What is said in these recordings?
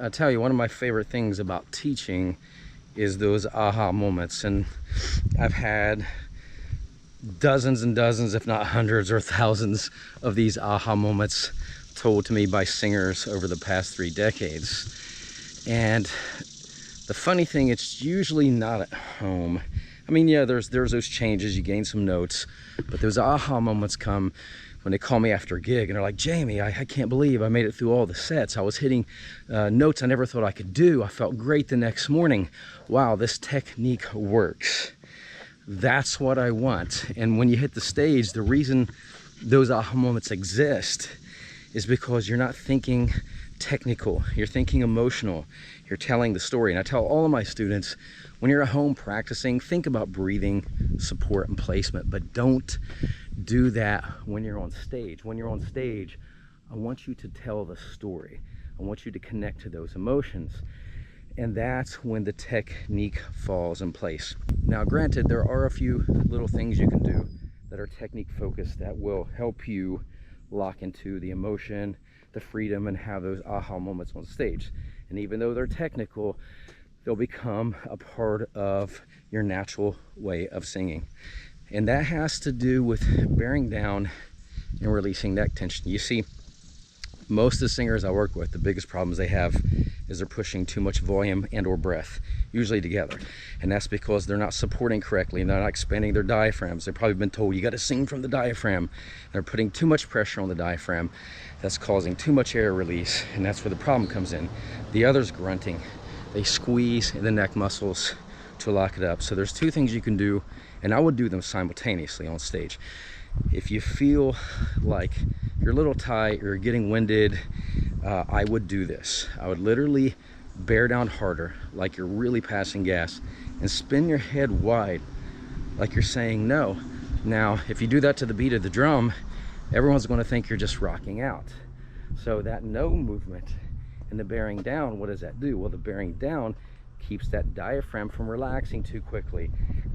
I tell you, one of my favorite things about teaching is those aha moments. And I've had dozens and dozens, if not hundreds or thousands of these aha moments told to me by singers over the past 3 decades. And the funny thing, it's usually not at home. I mean, yeah, there's those changes, you gain some notes, but those aha moments come when they call me after a gig and they're like, Jamie, I can't believe I made it through all the sets. I was hitting notes I never thought I could do. I felt great the next morning. Wow, this technique works. That's what I want. And when you hit the stage, the reason those aha moments exist is because you're not thinking technical, you're thinking emotional, you're telling the story. And I tell all of my students, when you're at home practicing, think about breathing, support, and placement, but don't do that when you're on stage. When you're on stage, I want you to tell the story. I want you to connect to those emotions. And that's when the technique falls in place. Now, granted, there are a few little things you can do that are technique focused that will help you lock into the emotion, the freedom, and have those aha moments on stage. And even though they're technical, they'll become a part of your natural way of singing. And that has to do with bearing down and releasing neck tension. You see, most of the singers I work with, the biggest problems they have is they're pushing too much volume and or breath, usually together. And that's because they're not supporting correctly and they're not expanding their diaphragms. They've probably been told you got to sing from the diaphragm. They're putting too much pressure on the diaphragm. That's causing too much air release, and that's where the problem comes in. The other's grunting. They squeeze the neck muscles to lock it up. So there's 2 things you can do, and I would do them simultaneously on stage. If you feel like you're a little tight, you're getting winded, I would do this. I would literally bear down harder, like you're really passing gas, and spin your head wide, like you're saying no. Now, if you do that to the beat of the drum, everyone's going to think you're just rocking out. So that no movement and the bearing down, what does that do? Well, the bearing down keeps that diaphragm from relaxing too quickly.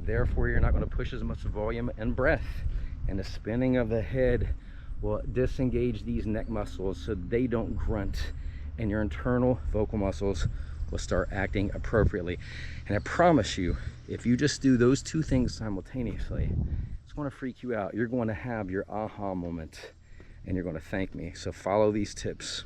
Therefore, you're not going to push as much volume and breath. And the spinning of the head will disengage these neck muscles so they don't grunt, and your internal vocal muscles will start acting appropriately. And I promise you, if you just do those 2 things simultaneously, it's going to freak you out. You're going to have your aha moment and you're going to thank me. So follow these tips.